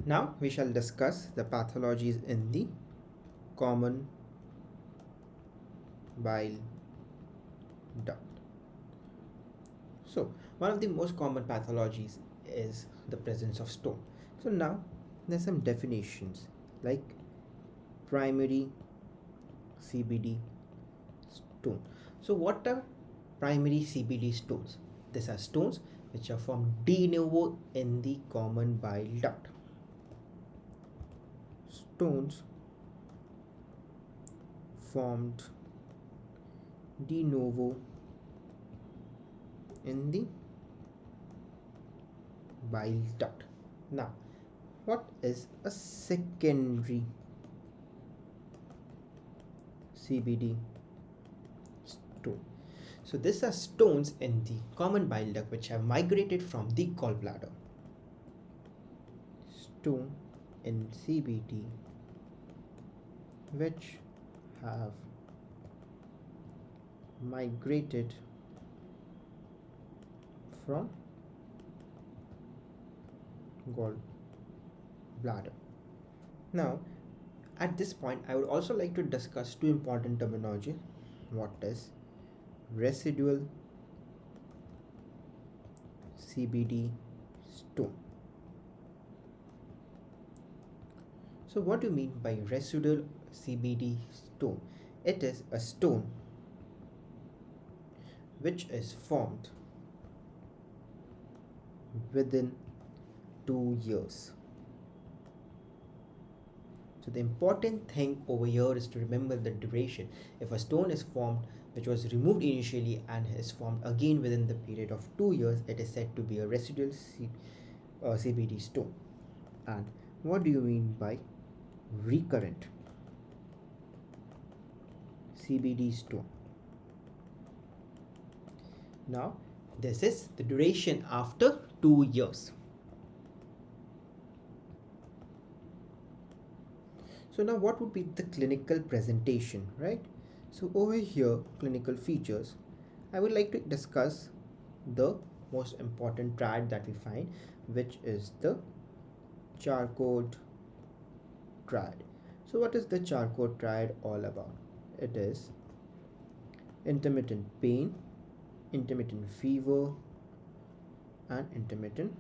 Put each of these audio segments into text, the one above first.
Now we shall discuss the pathologies in the common bile duct. So, one of the most common pathologies is the presence of stone. So, now there's some definitions like primary CBD stone. So, what are primary CBD stones? These are stones which are formed de novo in the common bile duct. Stones formed de novo in the bile duct. Now, what is a secondary CBD stone? So, these are stones in the common bile duct which have migrated from the gallbladder. Stone in CBD which have migrated from gallbladder. Now, at this point, I would also like to discuss two important terminology. What is residual CBD stone? So, what do you mean by residual CBD stone? It is a stone which is formed within 2 years. So the important thing over here is to remember the duration. If a stone is formed which was removed initially and is formed again within the period of 2 years, it is said to be a residual CBD stone. And what do you mean by recurrent CBD stone? Now, this is the duration after 2 years. So now what would be the clinical presentation, right? So over here, clinical features, I would like to discuss the most important triad that we find, which is the Charcot triad. So what is the Charcot triad all about? It is intermittent pain, intermittent fever, and intermittent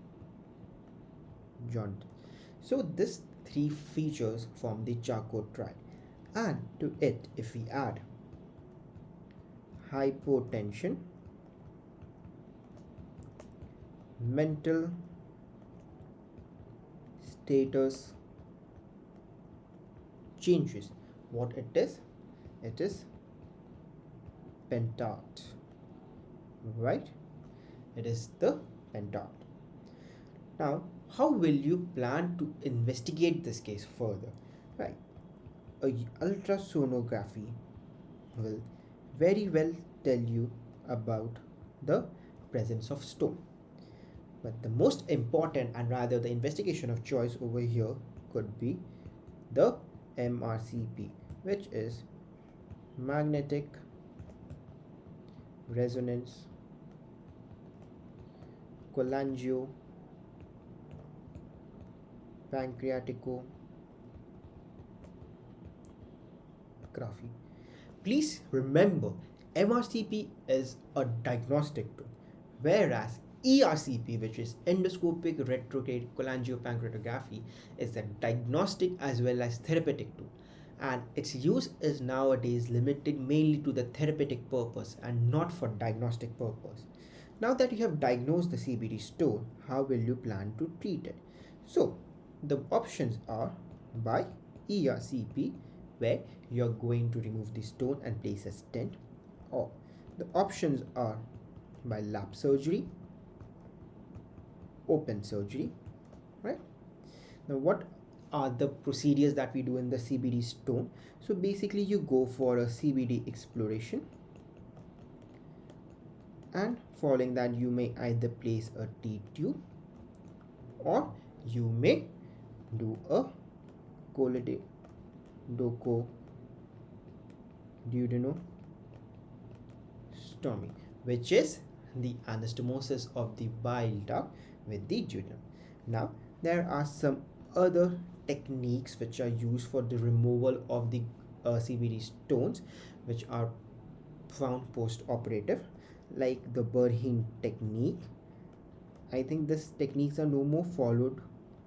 jaundice. So these three features form the Charcot triad, and to it, if we add hypotension, mental status changes, what it is? It is pentad, right? It is the pentad. Now, how will you plan to investigate this case further? Right, a ultrasonography will very well tell you about the presence of stone. But the most important and rather the investigation of choice over here could be the MRCP, which is magnetic resonance cholangiopancreaticography. Please remember, MRCP is a diagnostic tool, whereas ERCP, which is endoscopic retrograde cholangiopancreatography, is a diagnostic as well as therapeutic tool. And its use is nowadays limited mainly to the therapeutic purpose and not for diagnostic purpose. Now that you have diagnosed the CBD stone, how will you plan to treat it? So, the options are by ERCP, where you're going to remove the stone and place a stent, or the options are by lap surgery, open surgery, right? Now, what are the procedures that we do in the CBD stone? So, basically, you go for a CBD exploration, and following that, you may either place a T tube or you may do a choledochoduodenostomy, which is the anastomosis of the bile duct with the duodenum. Now, there are some other techniques which are used for the removal of the CBD stones, which are found post operative, like the Burhin technique. I think these techniques are no more followed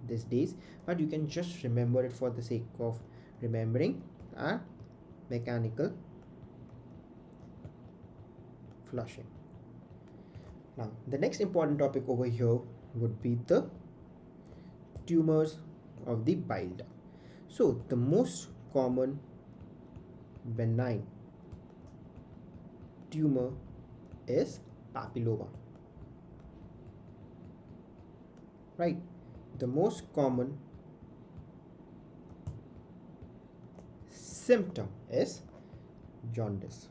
these days, but you can just remember it for the sake of remembering. And mechanical flushing. Now, the next important topic over here would be the tumors of the bile duct. So, the most common benign tumor is papilloma, right? The most common symptom is jaundice.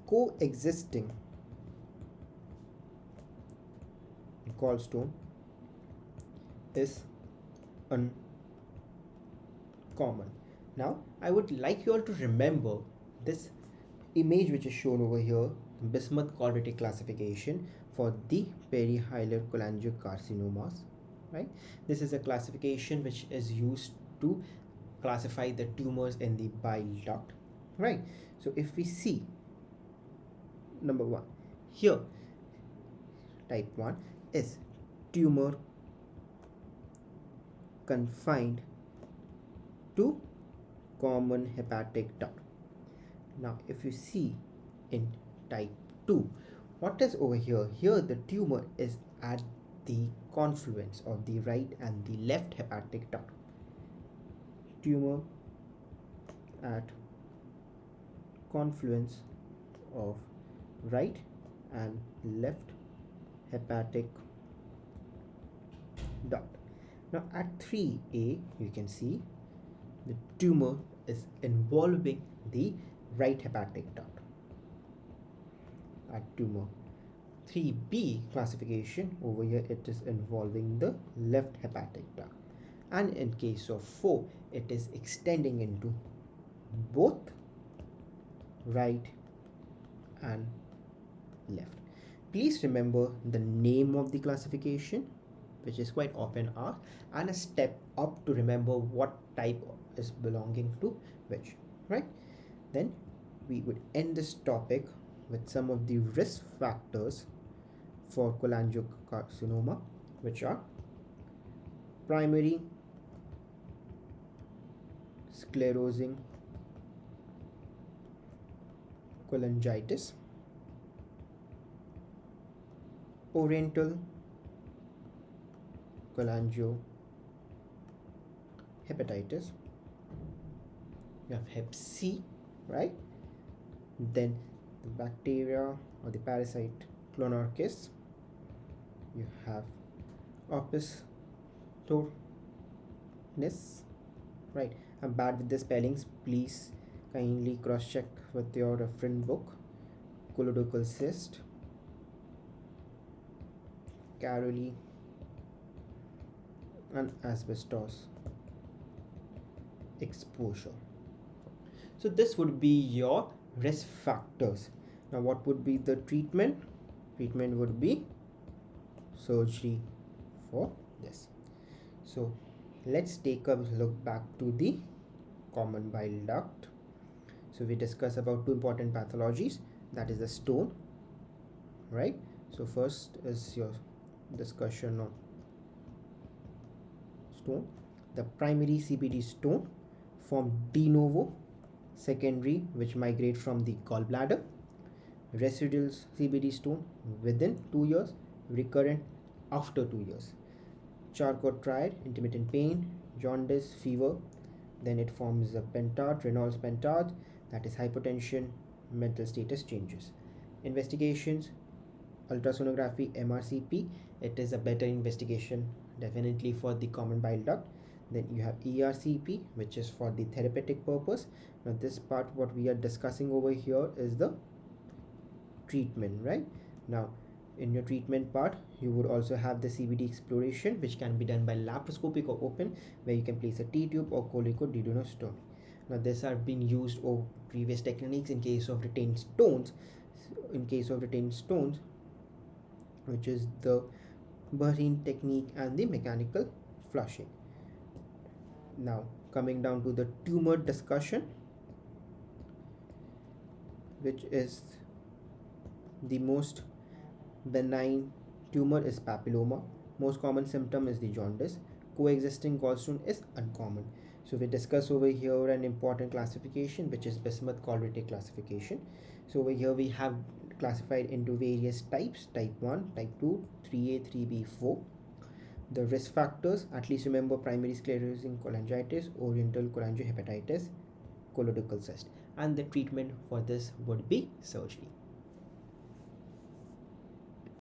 Coexisting gallstone is uncommon. Now, I would like you all to remember this image which is shown over here, bismuth quadratic classification for the perihilar cholangiocarcinomas, right? This is a classification which is used to classify the tumors in the bile duct, right? So if we see number 1 here, type 1 is tumor confined to common hepatic duct. Now if you see in type 2, what is over here? Here the tumor is at the confluence of the right and the left hepatic duct. Tumor at confluence of right and left hepatic duct. Now at 3A, you can see the tumor is involving the right hepatic duct. At tumor 3B classification, over here it is involving the left hepatic duct, and in case of 4 it is extending into both right and left. Please remember the name of the classification, which is quite often asked, and a step up to remember what type is belonging to which, right? Then we would end this topic with some of the risk factors for cholangiocarcinoma, which are primary sclerosing cholangitis, oriental cholangiohepatitis, you have hep C, right? Then the bacteria or the parasite clonorchis, you have opisthonis, right? I'm bad with the spellings, please kindly cross check with your reference book. Colorectal cyst, Caroli, and asbestos exposure. So this would be your risk factors. Now what would be the treatment? Treatment would be surgery for this. So let's take a look back to the common bile duct. So we discuss about two important pathologies, that is the stone, right? So first is your discussion on stone. The primary CBD stone form de novo, secondary which migrate from the gallbladder, residual CBD stone within 2 years, recurrent after 2 years. Charcot triad, intermittent pain, jaundice, fever, then it forms a pentad, Reynolds pentad, that is hypotension, mental status changes. Investigations, ultrasonography, MRCP, it is a better investigation definitely for the common bile duct. Then you have ERCP, which is for the therapeutic purpose. Now this part what we are discussing over here is the treatment, right? Now in your treatment part, you would also have the CBD exploration, which can be done by laparoscopic or open, where you can place a T-tube or cholicoduodenostomy. Now these are being used over previous techniques in case of retained stones. In case of retained stones, which is the Bahrain technique, and the mechanical flushing. Now, coming down to the tumor discussion, which is the most benign tumor is papilloma. Most common symptom is the jaundice. Coexisting gallstone is uncommon. So we discuss over here an important classification, which is bismuth coloritic classification. So over here we have classified into various types: type 1, type 2, 3A, 3B, 4. The risk factors, at least remember: primary sclerosing cholangitis, oriental cholangiohepatitis, colorectal cyst. And the treatment for this would be surgery.